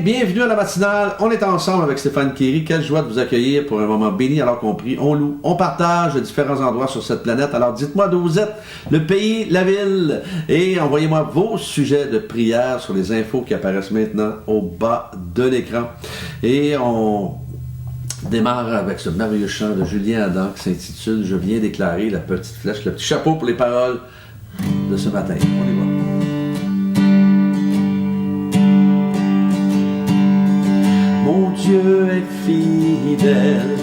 bienvenue à la matinale. On est ensemble avec Stéphane Kéry. Quelle joie de vous accueillir pour un moment béni alors qu'on prie, on loue, on partage de différents endroits sur cette planète. Alors dites-moi d'où vous êtes, le pays, la ville, et envoyez-moi vos sujets de prière sur les infos qui apparaissent maintenant au bas de l'écran. Et on démarre avec ce merveilleux chant de Julien Adam qui s'intitule « Je viens déclarer la petite flèche », le petit chapeau pour les paroles de ce matin. On y va. Mon Dieu est fidèle,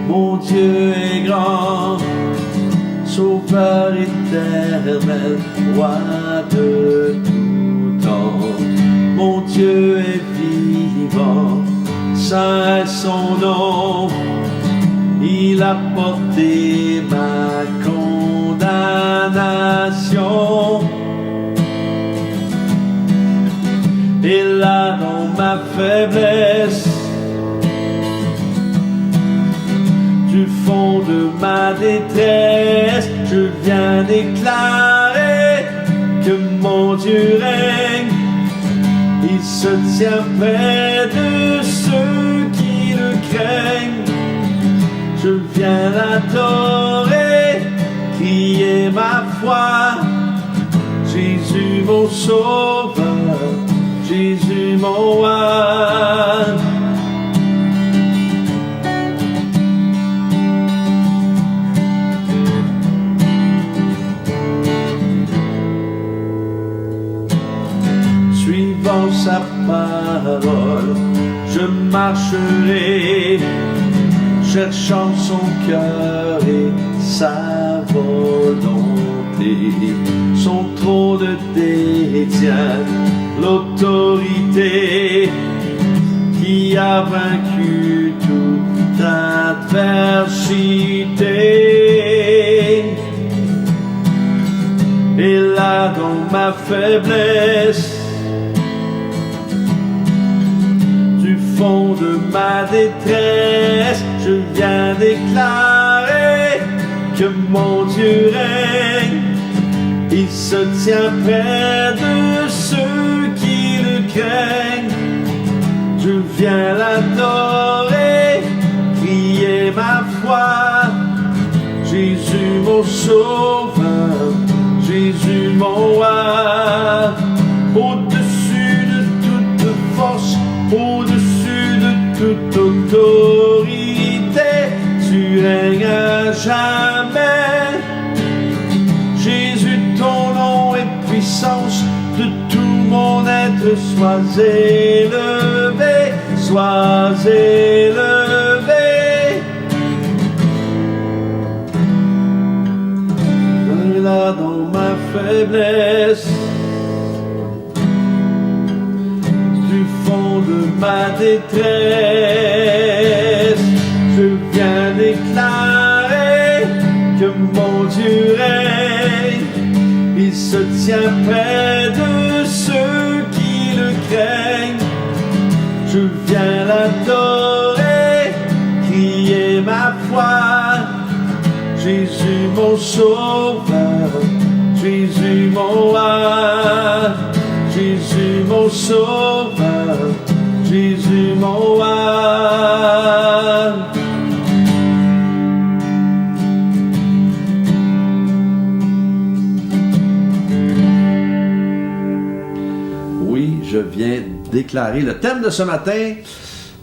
mon Dieu est grand, Sauveur éternel, Roi de tout temps. Mon Dieu est vivant, saint est son nom, il a porté ma condamnation. Et là dans ma faiblesse, du fond de ma détresse, je viens déclarer que mon Dieu règne. Il se tient près de ceux qui le craignent. Je viens l'adorer, crier ma foi. Jésus mon sauveur, Jésus mon roi. Suivant sa parole, je marcherai, cherchant son cœur et sa volonté. Son trône détient l'autorité qui a vaincu toute adversité. Et là dans ma faiblesse, du fond de ma détresse, je viens déclarer que mon Dieu règne. Il se tient près de ceux qui le craignent. Je viens l'adorer, crier ma foi. Jésus mon sauveur, Jésus mon roi. Au-dessus de toute force, au-dessus de toute autorité, tu règnes à jamais. Jésus, ton nom et puissance, de tout mon être, sois élevé, sois élevé. Là dans ma faiblesse, du fond de ma détresse, je viens déclarer que mon Dieu règne. Il se tient près de ceux qui le craignent. Je viens l'adorer, crier ma foi. Jésus mon sauveur, Jésus mon roi. Jésus mon sauveur, Jésus mon roi. Oui, je viens déclarer le thème de ce matin,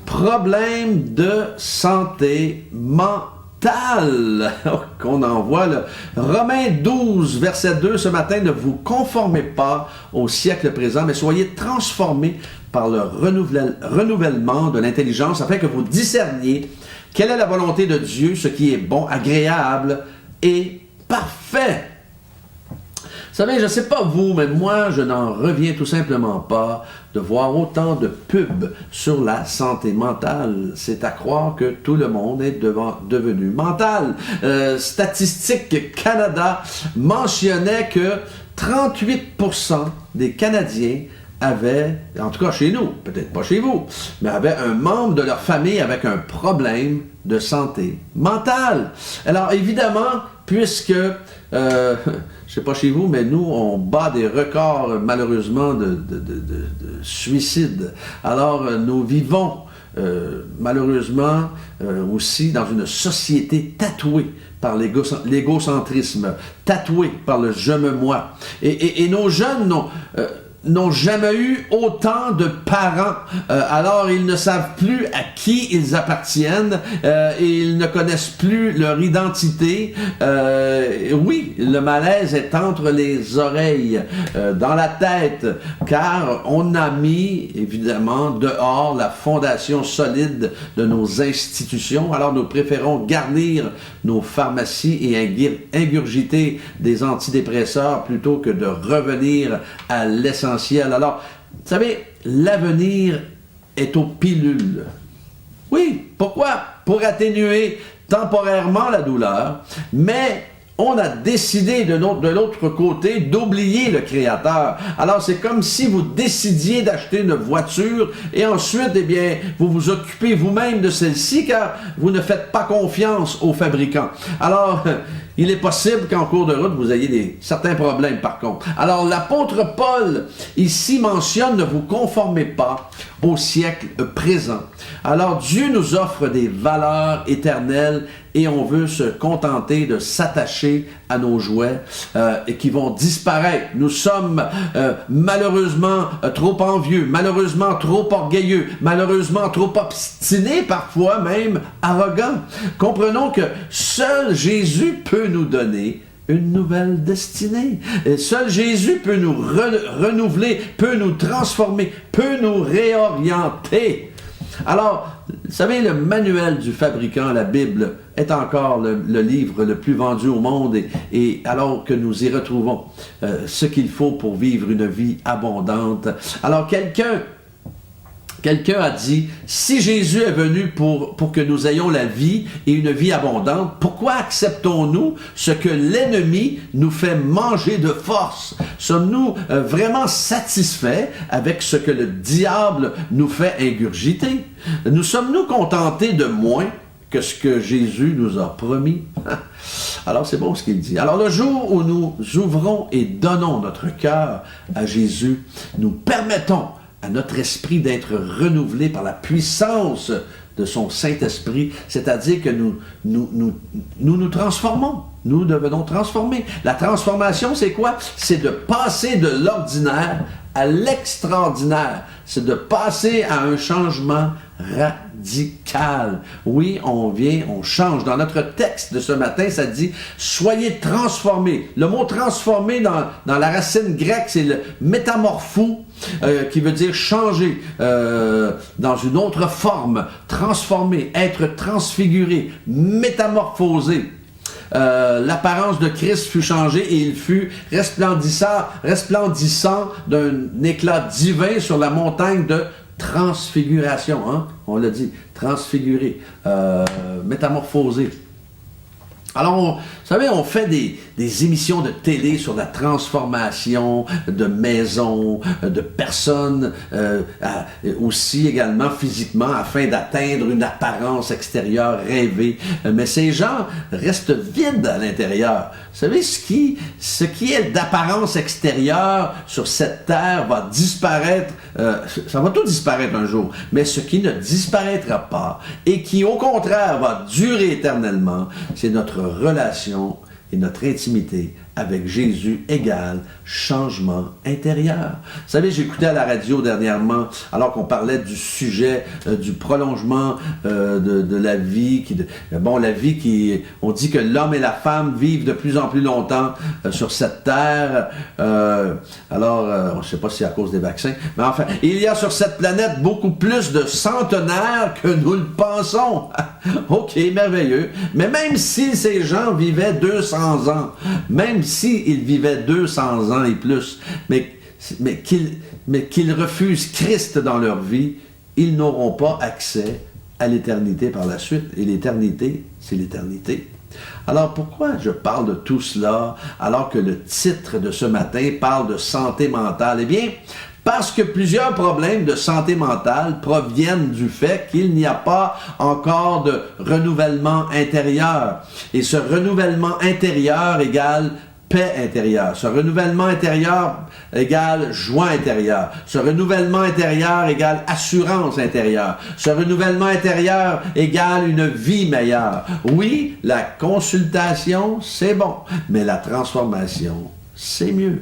problème de santé mentale. Qu'on envoie le Romains 12, verset 2 ce matin. Ne vous conformez pas au siècle présent, mais soyez transformés par le renouvellement de l'intelligence afin que vous discerniez quelle est la volonté de Dieu, ce qui est bon, agréable et parfait. Vous savez, je ne sais pas vous, mais moi, je n'en reviens tout simplement pas de voir autant de pubs sur la santé mentale. C'est à croire que tout le monde est devenu mental. Statistique Canada mentionnait que 38% des Canadiens avait, en tout cas chez nous, peut-être pas chez vous, mais avait un membre de leur famille avec un problème de santé mentale. Alors évidemment, puisque, je sais pas chez vous, mais nous, on bat des records malheureusement de suicide. Alors nous vivons malheureusement aussi dans une société tatouée par l'égocentrisme, tatouée par le je me moi. Et nos jeunes n'ont jamais eu autant de parents. Alors, ils ne savent plus à qui ils appartiennent et ils ne connaissent plus leur identité. Oui, le malaise est entre les oreilles, dans la tête, car on a mis, évidemment, dehors la fondation solide de nos institutions. Alors, nous préférons garnir nos pharmacies et ingurgiter des antidépresseurs plutôt que de revenir à l'essentiel. Alors, vous savez, l'avenir est aux pilules. Oui, pourquoi? Pour atténuer temporairement la douleur, mais on a décidé de l'autre côté d'oublier le Créateur. Alors, c'est comme si vous décidiez d'acheter une voiture et ensuite, eh bien, vous vous occupez vous-même de celle-ci car vous ne faites pas confiance aux fabricants. Alors, il est possible qu'en cours de route, vous ayez certains problèmes par contre. Alors, l'apôtre Paul, ici, mentionne « Ne vous conformez pas au siècle présent ». Alors, Dieu nous offre des valeurs éternelles et on veut se contenter de s'attacher à nos jouets et qui vont disparaître. Nous sommes malheureusement trop envieux, malheureusement trop orgueilleux, malheureusement trop obstinés, parfois même arrogants. Comprenons que seul Jésus peut nous donner une nouvelle destinée. Et seul Jésus peut nous renouveler, peut nous transformer, peut nous réorienter. Alors, vous savez, le manuel du fabricant, la Bible, est encore le livre le plus vendu au monde et alors que nous y retrouvons ce qu'il faut pour vivre une vie abondante. Alors, quelqu'un a dit, si Jésus est venu pour que nous ayons la vie et une vie abondante, pourquoi acceptons-nous ce que l'ennemi nous fait manger de force? Sommes-nous vraiment satisfaits avec ce que le diable nous fait ingurgiter? Nous sommes-nous contentés de moins que ce que Jésus nous a promis? Alors c'est bon ce qu'il dit. Alors le jour où nous ouvrons et donnons notre cœur à Jésus, nous permettons à notre esprit d'être renouvelé par la puissance de son Saint-Esprit, c'est-à-dire que nous transformons, nous devenons transformés. La transformation, c'est quoi? C'est de passer de l'ordinaire à l'extraordinaire. C'est de passer à un changement radical. Oui, on change. Dans notre texte de ce matin, ça dit « Soyez transformés ». Le mot « transformé » dans la racine grecque, c'est le « métamorphou », qui veut dire changer dans une autre forme, transformer, être transfiguré, métamorphosé. L'apparence de Christ fut changée et il fut resplendissant d'un éclat divin sur la montagne de transfiguration. Hein? On l'a dit, transfiguré, métamorphosé. Alors, vous savez, on fait des émissions de télé sur la transformation de maisons, de personnes, aussi également physiquement, afin d'atteindre une apparence extérieure rêvée. Mais ces gens restent vides à l'intérieur. Vous savez, ce qui est d'apparence extérieure sur cette terre va disparaître, ça va tout disparaître un jour, mais ce qui ne disparaîtra pas et qui, au contraire, va durer éternellement, c'est notre relation et notre intimité avec Jésus égale changement intérieur. Vous savez, j'écoutais à la radio dernièrement, alors qu'on parlait du sujet du prolongement de la vie. La vie qui... On dit que l'homme et la femme vivent de plus en plus longtemps sur cette terre. Je ne sais pas si c'est à cause des vaccins, mais enfin, il y a sur cette planète beaucoup plus de centenaires que nous le pensons. OK, merveilleux. Mais même si ces gens vivaient 200 ans, même s'ils vivaient 200 ans et plus, mais qu'ils refusent Christ dans leur vie, ils n'auront pas accès à l'éternité par la suite. Et l'éternité, c'est l'éternité. Alors pourquoi je parle de tout cela alors que le titre de ce matin parle de santé mentale? Eh bien, Parce que plusieurs problèmes de santé mentale proviennent du fait qu'il n'y a pas encore de renouvellement intérieur. Et ce renouvellement intérieur égale paix intérieure. Ce renouvellement intérieur égale joie intérieure. Ce renouvellement intérieur égale assurance intérieure. Ce renouvellement intérieur égale une vie meilleure. Oui, la consultation, c'est bon, mais la transformation, c'est mieux.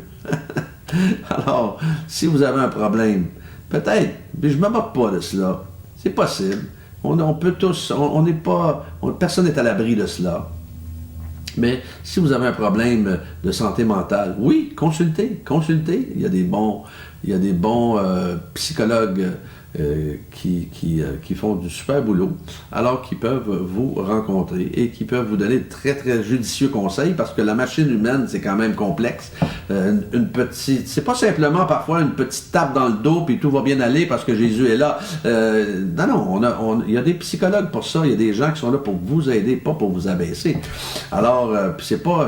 Alors, si vous avez un problème, peut-être, mais je ne me moque pas de cela, c'est possible. On peut tous, on n'est pas, personne n'est à l'abri de cela. Mais si vous avez un problème de santé mentale, oui, consultez. Il y a des bons psychologues qui font du super boulot, alors qu'ils peuvent vous rencontrer et qui peuvent vous donner de très, très judicieux conseils, parce que la machine humaine, c'est quand même complexe. C'est pas simplement parfois une petite tape dans le dos puis tout va bien aller parce que Jésus est là. Non, il y a des psychologues pour ça, il y a des gens qui sont là pour vous aider, pas pour vous abaisser. Alors,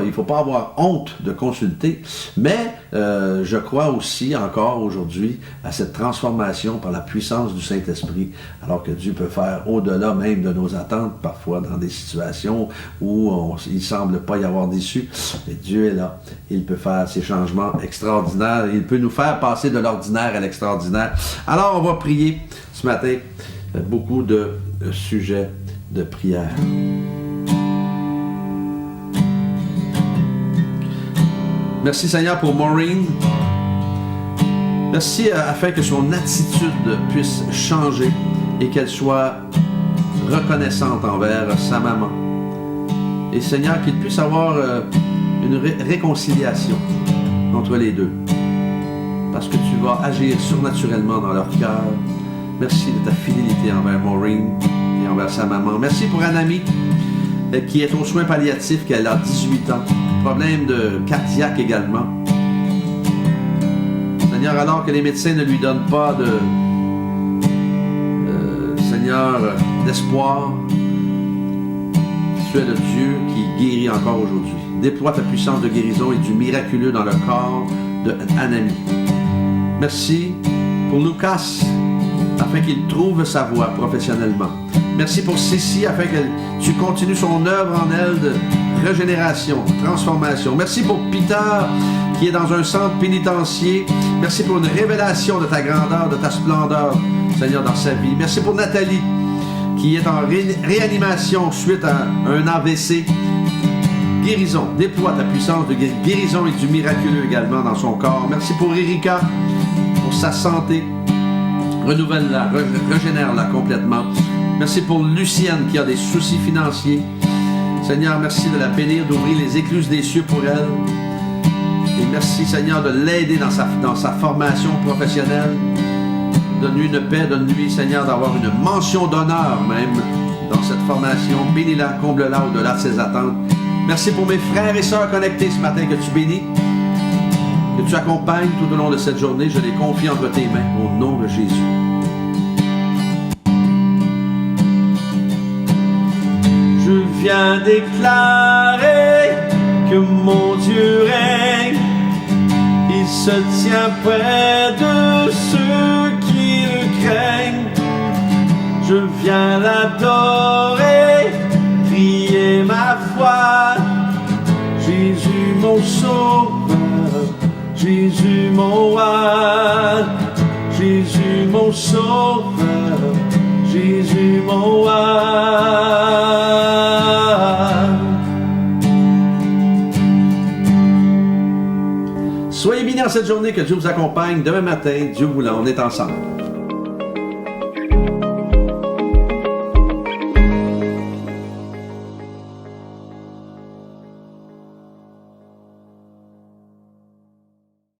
il faut pas avoir honte de consulter, mais je crois aussi encore aujourd'hui à cette transformation par la puissance du Saint-Esprit, alors que Dieu peut faire au-delà même de nos attentes, parfois dans des situations où il ne semble pas y avoir d'issue. Mais Dieu est là. Il peut faire ces changements extraordinaires. Il peut nous faire passer de l'ordinaire à l'extraordinaire. Alors, on va prier ce matin. Beaucoup de sujets de prière. Merci Seigneur pour Maureen. Merci afin que son attitude puisse changer et qu'elle soit reconnaissante envers sa maman. Et Seigneur, qu'il puisse avoir une réconciliation entre les deux. Parce que tu vas agir surnaturellement dans leur cœur. Merci de ta fidélité envers Maureen et envers sa maman. Merci pour Anami, qui est aux soins palliatifs, qu'elle a 18 ans. Problème de cardiaque également. Seigneur, alors que les médecins ne lui donnent pas d'espoir, tu es le Dieu qui guérit encore aujourd'hui. Déploie ta puissance de guérison et du miraculeux dans le corps de Anami. Merci pour Lucas, afin qu'il trouve sa voie professionnellement. Merci pour Cécile, afin que tu continues son œuvre en elle de régénération, transformation. Merci pour Peter, qui est dans un centre pénitentiaire. Merci pour une révélation de ta grandeur, de ta splendeur, Seigneur, dans sa vie. Merci pour Nathalie, qui est en réanimation suite à un AVC. Guérison, déploie ta puissance de guérison et du miraculeux également dans son corps. Merci pour Erika, pour sa santé. Renouvelle-la, régénère-la complètement. Merci pour Lucienne, qui a des soucis financiers. Seigneur, merci de la bénir, d'ouvrir les écluses des cieux pour elle. Et merci, Seigneur, de l'aider dans sa formation professionnelle. Donne-lui une paix, donne-lui, Seigneur, d'avoir une mention d'honneur même dans cette formation. Bénis-la, comble-la au-delà de ses attentes. Merci pour mes frères et sœurs connectés ce matin, que tu bénis, que tu accompagnes tout au long de cette journée. Je les confie entre tes mains, au nom de Jésus. Je viens déclarer que mon Dieu règne. Il se tient près de ceux qui le craignent. Je viens l'adorer, crier ma foi. Jésus mon sauveur, Jésus mon roi. Jésus mon sauveur, Jésus mon roi. Soyez bénis en cette journée, que Dieu vous accompagne. Demain matin, Dieu voulant, on est ensemble.